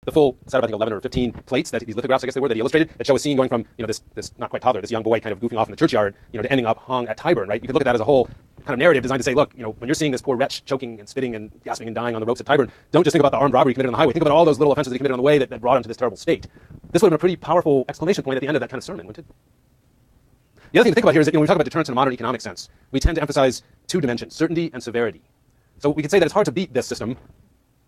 the full set of, I think, 11 or 15 plates, that these lithographs, I guess they were, that he illustrated, that show a scene going from, this not quite toddler, this young boy kind of goofing off in the churchyard, to ending up hung at Tyburn, right? You could look at that as a whole kind of narrative designed to say, look, when you're seeing this poor wretch choking and spitting and gasping and dying on the ropes at Tyburn, don't just think about the armed robbery committed on the highway. Think about all those little offenses that he committed on the way that brought him to this terrible state. This would have been a pretty powerful exclamation point at the end of that kind of sermon, wouldn't it? The other thing to think about here is that when we talk about deterrence in a modern economic sense, we tend to emphasize two dimensions, certainty and severity. So we could say that it's hard to beat this system,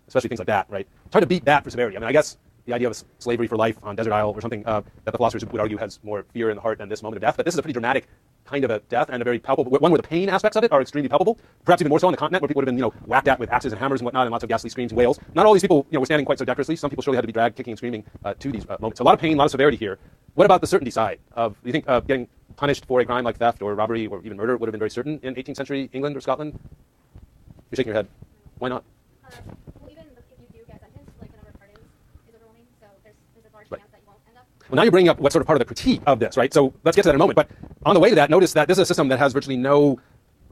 especially things like that, right? It's hard to beat that for severity. I mean, I guess the idea of slavery for life on Desert Isle or something that the philosophers would argue has more fear in the heart than this moment of death, but this is a pretty dramatic kind of a death and a very palpable one where the pain aspects of it are extremely palpable, perhaps even more so on the continent where people would have been, whacked at with axes and hammers and whatnot and lots of ghastly screams and wails. Not all these people, were standing quite so decorously. Some people surely had to be dragged kicking and screaming to these moments. So a lot of pain, a lot of severity here. What about the certainty side of, do you think getting punished for a crime like theft or robbery or even murder would have been very certain in 18th century England or Scotland? You're shaking your head. Why not? Well, even if you do get sentenced, the number of pardons is overwhelming, so there's a large chance that you won't end up. Well, now you're bringing up what's sort of part of the critique of this, right? So let's get to that in a moment. But on the way to that, notice that this is a system that has virtually no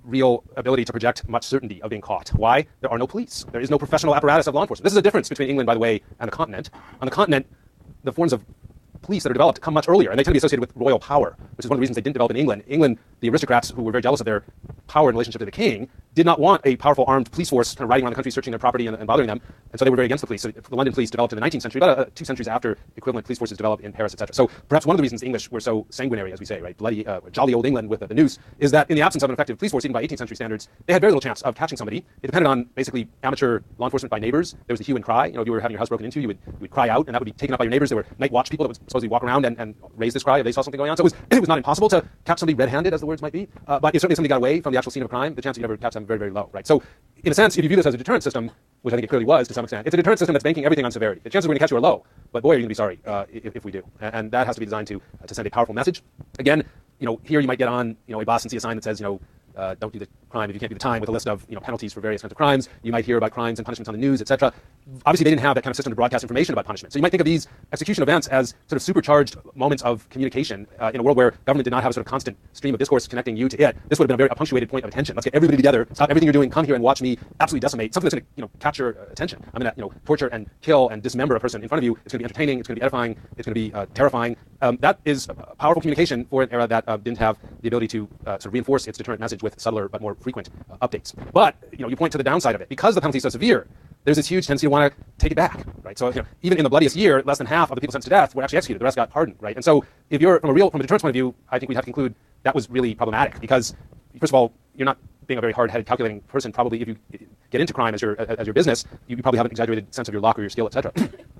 real ability to project much certainty of being caught. Why? There are no police. There is no professional apparatus of law enforcement. This is a difference between England, by the way, and the continent. On the continent, the forms of police that are developed come much earlier, and they tend to be associated with royal power, which is one of the reasons they didn't develop in England. England, the aristocrats who were very jealous of their power in relationship to the king, did not want a powerful armed police force kind of riding around the country searching their property and bothering them, and so they were very against the police. So the London police developed in the 19th century, about 2 centuries after equivalent police forces developed in Paris, etc. So perhaps one of the reasons the English were so sanguinary, as we say, right, bloody, jolly old England with the noose, is that in the absence of an effective police force, even by 18th century standards, they had very little chance of catching somebody. It depended on basically amateur law enforcement by neighbors. There was the hue and cry. If you were having your house broken into, you would cry out, and that would be taken up by your neighbors. There were night watch people that would supposedly walk around and raise this cry if they saw something going on. So it was not impossible to catch somebody red-handed, as the words might be, but if certainly somebody got away from the actual scene of a crime, the chance that you never catch them very, very low, right? So in a sense, if you view this as a deterrent system, which I think it clearly was to some extent, it's a deterrent system that's banking everything on severity. The chances we're going to catch you are low, but boy, are you going to be sorry if we do. And that has to be designed to send a powerful message. Again, here you might get on, a Boston sign that says, don't do the crime if you can't do the time, with a list of penalties for various kinds of crimes. You might hear about crimes and punishments on the news, etc. Obviously, they didn't have that kind of system to broadcast information about punishment. So you might think of these execution events as sort of supercharged moments of communication in a world where government did not have a sort of constant stream of discourse connecting you to it. This would have been a very punctuated point of attention. Let's get everybody together, stop everything you're doing, come here and watch me absolutely decimate something that's going to catch your attention. I'm going to torture and kill and dismember a person in front of you. It's going to be entertaining. It's going to be edifying. It's going to be terrifying. That is powerful communication for an era that didn't have the ability to sort of reinforce its deterrent message with subtler but more frequent updates. But you point to the downside of it. Because the penalty is so severe, there's this huge tendency to want to take it back, right? So even in the bloodiest year, less than half of the people sentenced to death were actually executed. The rest got pardoned, right? And so if you're from a deterrence point of view, I think we'd have to conclude that was really problematic because, first of all, you're not being a very hard-headed, calculating person. Probably if you get into crime as your business, you probably have an exaggerated sense of your luck or your skill, etc.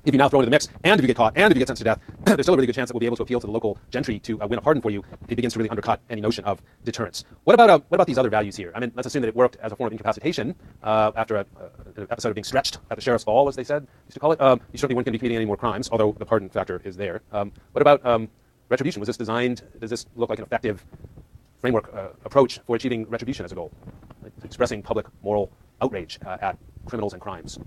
If you now throw into the mix, and if you get caught, and if you get sentenced to death, there's still a really good chance that we'll be able to appeal to the local gentry to win a pardon for you. It begins to really undercut any notion of deterrence. What about these other values here? I mean, let's assume that it worked as a form of incapacitation after an episode of being stretched at the sheriff's fall, as they said, used to call it. You certainly weren't going to be committing any more crimes, although the pardon factor is there. What about retribution? Was this designed? Does this look like an effective framework approach for achieving retribution as a goal, like expressing public moral outrage at criminals and crimes?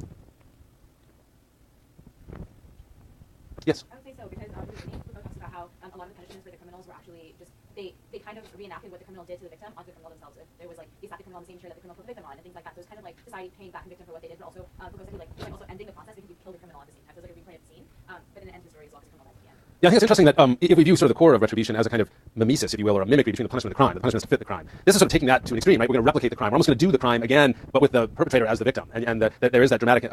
Yes? I would say so, because Foucault talks about how a lot of the punishments for the criminals were actually just, they kind of reenacted what the criminal did to the victim onto the criminal themselves. If there was they sat the criminal on the same chair that the criminal put the victim on and things like that. So it's kind of like society paying back the victim for what they did, but also Foucault said it's also ending the process because you kill the criminal at the same time. So it's like a replay of the scene, but in the end the story is lost the criminal at the end. Yeah, I think it's interesting that if we view sort of the core of retribution as a kind of mimesis, if you will, or a mimicry between the punishment and the crime, the punishment is to fit the crime. This is sort of taking that to an extreme, right? We're going to replicate the crime. We're almost going to do the crime again, but with the perpetrator as the victim. And there is that dramatic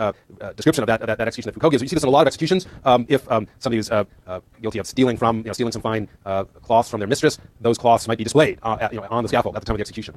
description of that execution that Foucault gives. You see this in a lot of executions. If somebody is guilty of stealing stealing some fine cloths from their mistress, those cloths might be displayed on the scaffold at the time of the execution.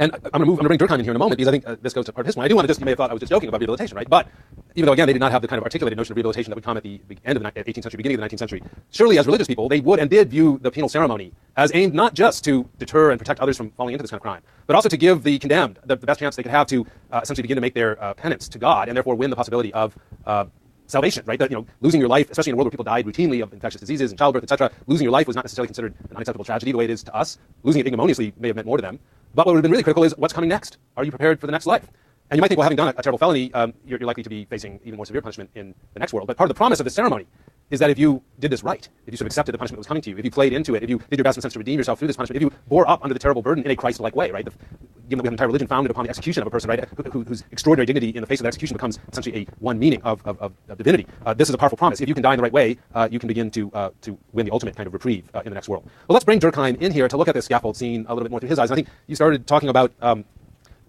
And I'm going to bring Durkheim in here in a moment because I think this goes to part of his point. I do want to you may have thought I was just joking about rehabilitation, right? But even though, again, they did not have the kind of articulated notion of rehabilitation that would come at the end of the 18th century, beginning of the 19th century, surely as religious people, they would and did view the penal ceremony as aimed not just to deter and protect others from falling into this kind of crime, but also to give the condemned the best chance they could have to essentially begin to make their penance to God and therefore win the possibility of salvation, right? That, losing your life, especially in a world where people died routinely of infectious diseases and childbirth, etc., losing your life was not necessarily considered an unacceptable tragedy the way it is to us. Losing it ignominiously may have meant more to them. But what would have been really critical is what's coming next. Are you prepared for the next life? And you might think, well, having done a terrible felony, you're likely to be facing even more severe punishment in the next world. But part of the promise of this ceremony is that if you did this right, if you sort of accepted the punishment that was coming to you, if you played into it, if you did your best in a sense to redeem yourself through this punishment, if you bore up under the terrible burden in a Christ-like way, right? Given that we have an entire religion founded upon the execution of a person, right, whose extraordinary dignity in the face of that execution becomes essentially a one meaning of divinity. This is a powerful promise. If you can die in the right way, you can begin to win the ultimate kind of reprieve in the next world. Well, let's bring Durkheim in here to look at this scaffold scene a little bit more through his eyes. And I think you started talking about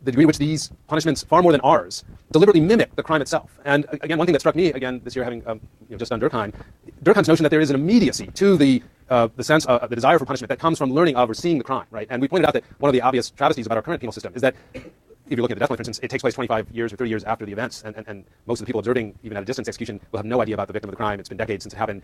the degree to which these punishments, far more than ours, deliberately mimic the crime itself. And again, one thing that struck me, again, this year having just done Durkheim's notion that there is an immediacy to the sense, the desire for punishment that comes from learning of or seeing the crime, right? And we pointed out that one of the obvious travesties about our current penal system is that if you're looking at the death penalty, for instance, it takes place 25 years or 30 years after the events, and most of the people observing, even at a distance, execution will have no idea about the victim of the crime. It's been decades since it happened.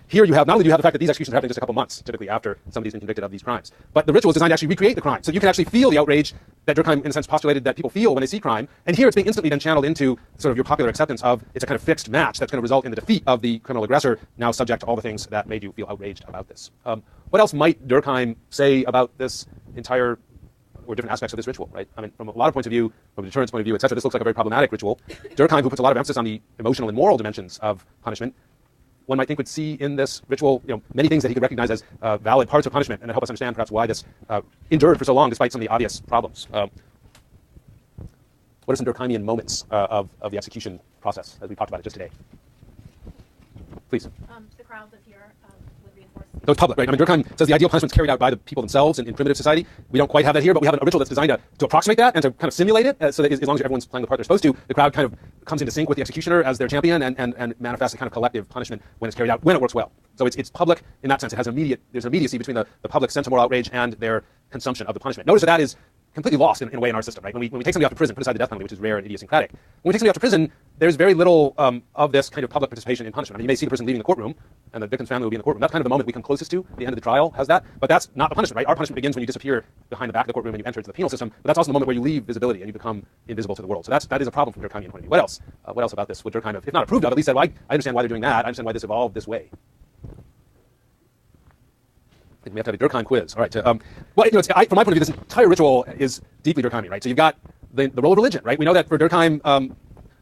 Here you have, not only do you have the fact that these executions are happening just a couple months, typically after somebody's been convicted of these crimes, but the ritual is designed to actually recreate the crime. So you can actually feel the outrage that Durkheim, in a sense, postulated that people feel when they see crime, and here it's being instantly then channeled into sort of your popular acceptance of it's a kind of fixed match that's going to result in the defeat of the criminal aggressor, now subject to all the things that made you feel outraged about this. What else might Durkheim say about this entire or different aspects of this ritual, right? I mean, from a lot of points of view, from a deterrence point of view, etc., this looks like a very problematic ritual. Durkheim, who puts a lot of emphasis on the emotional and moral dimensions of punishment, one might think would see in this ritual, many things that he could recognize as valid parts of punishment, and to help us understand perhaps why this endured for so long, despite some of the obvious problems. What are some Durkheimian moments of the execution process, as we talked about it just today? Please. The crowds of here would reinforce. So it's public, right? I mean, Durkheim says the ideal punishment is carried out by the people themselves in primitive society. We don't quite have that here, but we have a ritual that's designed to approximate that and to kind of simulate it, so that as long as everyone's playing the part they're supposed to, the crowd kind of comes into sync with the executioner as their champion and manifests a kind of collective punishment when it's carried out, when it works well. So it's public in that sense. It has there's an immediacy between the public sense of moral outrage and their consumption of the punishment. Notice that is completely lost in a way in our system, right? When we take somebody off to prison, put aside the death penalty, which is rare and idiosyncratic. When we take somebody off to prison, there's very little of this kind of public participation in punishment. I mean, you may see the person leaving the courtroom, and the victim's family will be in the courtroom. That's kind of the moment we come closest to. The end of the trial has that, but that's not the punishment, right? Our punishment begins when you disappear behind the back of the courtroom and you enter into the penal system. But that's also the moment where you leave visibility and you become invisible to the world. So that is a problem from Durkheimian point of view. What else? What else about this would Durkheim have, if not approved of, at least said, well, I understand why they're doing that. I understand why this evolved this way. I think we have to have a Durkheim quiz. All right. From my point of view, this entire ritual is deeply Durkheimian, right? So you've got the role of religion, right? We know that for Durkheim,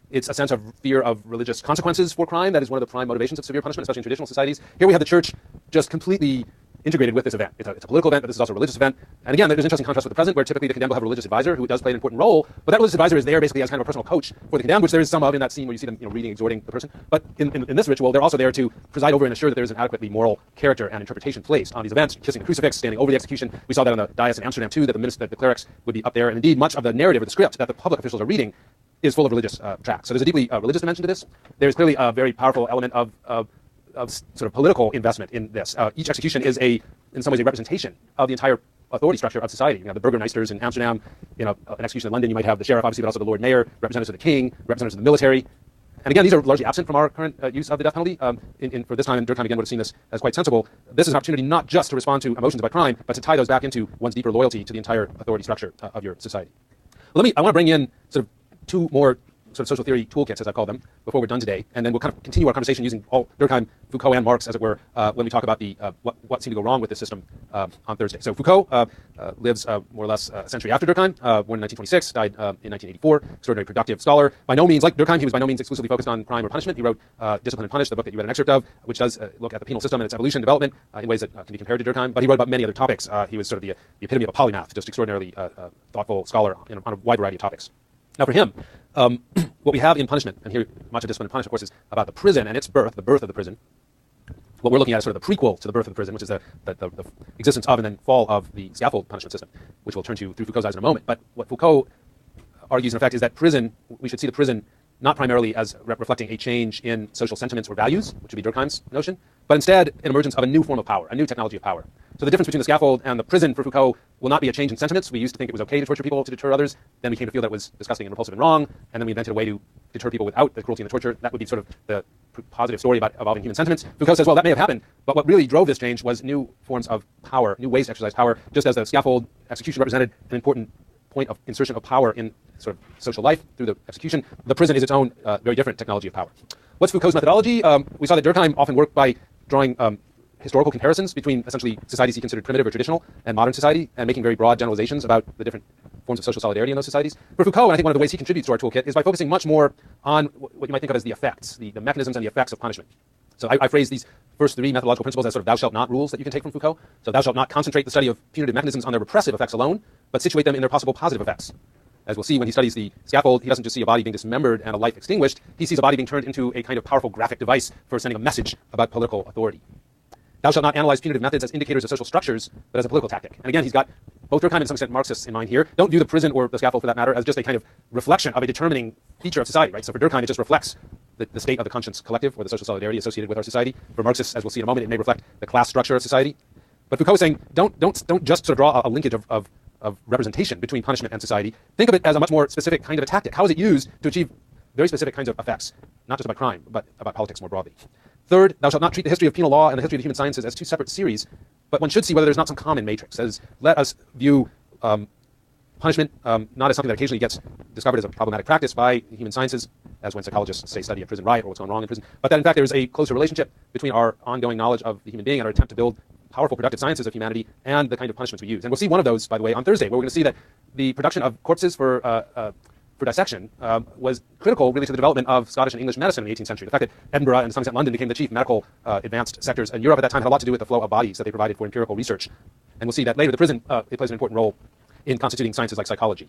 it's a sense of fear of religious consequences for crime. That is one of the prime motivations of severe punishment, especially in traditional societies. Here we have the church just completely integrated with this event. It's a political event, but this is also a religious event. And again, there's an interesting contrast with the present, where typically the condemned will have a religious advisor who does play an important role, but that religious advisor is there basically as kind of a personal coach for the condemned, which there is some of in that scene where you see them reading, exhorting the person. But in this ritual, they're also there to preside over and assure that there is an adequately moral character and interpretation placed on these events, kissing the crucifix, standing over the execution. We saw that on the dais in Amsterdam too, that the clerics would be up there. And indeed, much of the narrative or the script that the public officials are reading is full of religious tracts. So there's a deeply religious dimension to this. There's clearly a very powerful element of sort of political investment in this. Each execution is in some ways a representation of the entire authority structure of society. You have the burgermeisters in Amsterdam, an execution in London, you might have the sheriff, obviously, but also the Lord Mayor, representatives of the king, representatives of the military. And again, these are largely absent from our current use of the death penalty. For this time, Durkheim again would have seen this as quite sensible. This is an opportunity not just to respond to emotions about crime, but to tie those back into one's deeper loyalty to the entire authority structure of your society. I want to bring in sort of two more sort of social theory toolkits, as I call them, before we're done today, and then we'll kind of continue our conversation using all Durkheim, Foucault, and Marx, as it were, when we talk about the what seemed to go wrong with this system on Thursday. So Foucault lives more or less a century after Durkheim, born in 1926, died in 1984, extraordinary productive scholar. By no means, like Durkheim, he was by no means exclusively focused on crime or punishment. He wrote Discipline and Punish, the book that you read an excerpt of, which does look at the penal system and its evolution and development in ways that can be compared to Durkheim, but he wrote about many other topics. He was sort of the epitome of a polymath, just extraordinarily thoughtful scholar on a wide variety of topics. Now for him, what we have in punishment, and here much of Discipline and Punish, of course, is about the prison and its birth, the birth of the prison. What we're looking at is sort of the prequel to the birth of the prison, which is the existence of and then fall of the scaffold punishment system, which we'll turn to through Foucault's eyes in a moment. But what Foucault argues, in effect, is that prison, we should see the prison not primarily as reflecting a change in social sentiments or values, which would be Durkheim's notion, but instead an emergence of a new form of power, a new technology of power. So the difference between the scaffold and the prison for Foucault will not be a change in sentiments. We used to think it was okay to torture people to deter others. Then we came to feel that was disgusting and repulsive and wrong. And then we invented a way to deter people without the cruelty and the torture. That would be sort of the positive story about evolving human sentiments. Foucault says, well, that may have happened, but what really drove this change was new forms of power, new ways to exercise power, just as the scaffold execution represented an important point of insertion of power in sort of social life through the execution. The prison is its own very different technology of power. What's Foucault's methodology? We saw that Durkheim often worked by drawing historical comparisons between essentially societies he considered primitive or traditional and modern society, and making very broad generalizations about the different forms of social solidarity in those societies. For Foucault, and I think one of the ways he contributes to our toolkit is by focusing much more on what you might think of as the effects, the mechanisms and the effects of punishment. So I phrase these first three methodological principles as sort of thou shalt not rules that you can take from Foucault. So thou shalt not concentrate the study of punitive mechanisms on their repressive effects alone, but situate them in their possible positive effects. As we'll see when he studies the scaffold, he doesn't just see a body being dismembered and a life extinguished. He sees a body being turned into a kind of powerful graphic device for sending a message about political authority. Thou shalt not analyze punitive methods as indicators of social structures, but as a political tactic. And again, he's got both Durkheim and to some extent Marxists in mind here. Don't view the prison or the scaffold, for that matter, as just a kind of reflection of a determining feature of society, right? So for Durkheim, it just reflects the state of the conscience collective or the social solidarity associated with our society. For Marxists, as we'll see in a moment, it may reflect the class structure of society. But Foucault is saying, don't just sort of draw a linkage of representation between punishment and society. Think of it as a much more specific kind of a tactic. How is it used to achieve very specific kinds of effects, not just about crime, but about politics more broadly? Third, thou shalt not treat the history of penal law and the history of the human sciences as two separate series, but one should see whether there's not some common matrix. As let us view punishment not as something that occasionally gets discovered as a problematic practice by human sciences, as when psychologists say study a prison riot or what's going wrong in prison, but that in fact there is a closer relationship between our ongoing knowledge of the human being and our attempt to build powerful productive sciences of humanity and the kind of punishments we use. And we'll see one of those, by the way, on Thursday, where we're going to see that the production of corpses for dissection was critical really to the development of Scottish and English medicine in the 18th century. The fact that Edinburgh and to some extent London became the chief medical advanced sectors in Europe at that time had a lot to do with the flow of bodies that they provided for empirical research. And we'll see that later the prison it plays an important role in constituting sciences like psychology.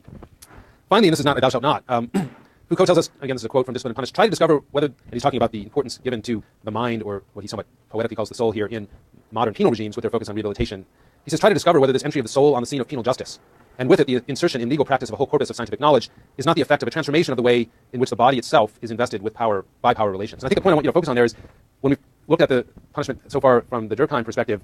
Finally, and this is not a thou shalt not, Foucault tells us, again this is a quote from Discipline and Punish, try to discover whether, and he's talking about the importance given to the mind, or what he somewhat poetically calls the soul here, in modern penal regimes with their focus on rehabilitation. He says, try to discover whether this entry of the soul on the scene of penal justice, and with it the insertion in legal practice of a whole corpus of scientific knowledge, is not the effect of a transformation of the way in which the body itself is invested with power by power relations. And I think the point I want you to focus on there is, when we've looked at the punishment so far from the Durkheim perspective,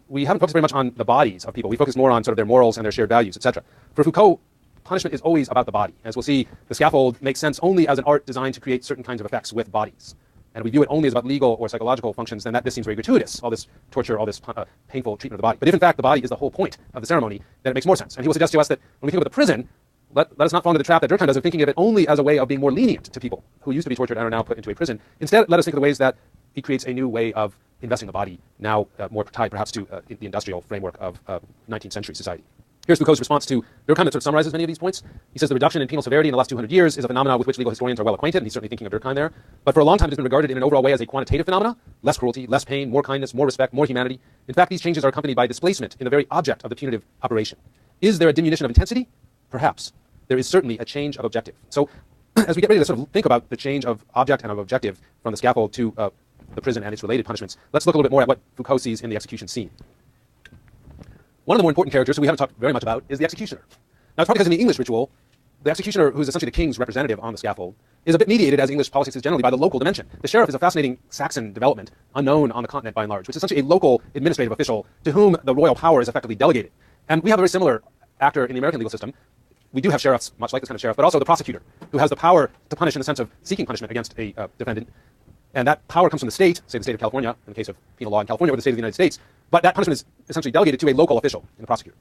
we haven't focused very much on the bodies of people. We focus more on sort of their morals and their shared values, etc. For Foucault, punishment is always about the body. As we'll see, the scaffold makes sense only as an art designed to create certain kinds of effects with bodies. And if we view it only as about legal or psychological functions, then this seems very gratuitous, all this torture, all this painful treatment of the body. But if in fact the body is the whole point of the ceremony, then it makes more sense. And he will suggest to us that when we think about the prison, let us not fall into the trap that Durkheim does of thinking of it only as a way of being more lenient to people who used to be tortured and are now put into a prison. Instead, let us think of the ways that he creates a new way of investing the body, now more tied perhaps to the industrial framework of 19th century society. Here's Foucault's response to Durkheim that sort of summarizes many of these points. He says the reduction in penal severity in the last 200 years is a phenomenon with which legal historians are well acquainted, and he's certainly thinking of Durkheim there. But for a long time it has been regarded in an overall way as a quantitative phenomenon: less cruelty, less pain, more kindness, more respect, more humanity. In fact, these changes are accompanied by displacement in the very object of the punitive operation. Is there a diminution of intensity? Perhaps. There is certainly a change of objective. So as we get ready to sort of think about the change of object and of objective from the scaffold to the prison and its related punishments, let's look a little bit more at what Foucault sees in the execution scene. One of the more important characters who we haven't talked very much about is the executioner. Now, it's probably because in the English ritual, the executioner, who is essentially the king's representative on the scaffold, is a bit mediated, as English politics is generally, by the local dimension. The sheriff is a fascinating Saxon development, unknown on the continent by and large, which is essentially a local administrative official to whom the royal power is effectively delegated. And we have a very similar actor in the American legal system. We do have sheriffs, much like this kind of sheriff, but also the prosecutor, who has the power to punish in the sense of seeking punishment against a defendant. And that power comes from the state, say the state of California, in the case of penal law in California, or the state of the United States. But that punishment is essentially delegated to a local official, in the prosecutor.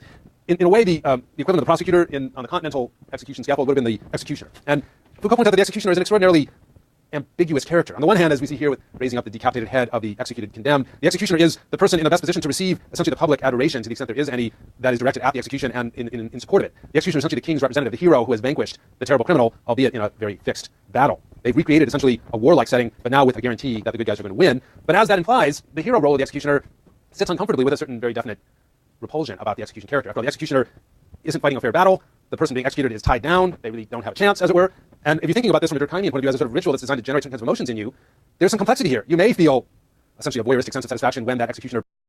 In a way, the equivalent of the prosecutor on the continental execution scaffold would have been the executioner. And Foucault points out that the executioner is an extraordinarily ambiguous character. On the one hand, as we see here with raising up the decapitated head of the executed condemned, the executioner is the person in the best position to receive essentially the public adoration, to the extent there is any, that is directed at the execution and in support of it. The executioner is essentially the king's representative, the hero who has vanquished the terrible criminal, albeit in a very fixed battle. They've recreated essentially a warlike setting, but now with a guarantee that the good guys are going to win. But as that implies, the hero role of the executioner sits uncomfortably with a certain very definite repulsion about the execution character. After all, the executioner isn't fighting a fair battle. The person being executed is tied down. They really don't have a chance, as it were. And if you're thinking about this from a Durkheimian point of view as a sort of ritual that's designed to generate certain kinds of emotions in you, there's some complexity here. You may feel essentially a voyeuristic sense of satisfaction when that executioner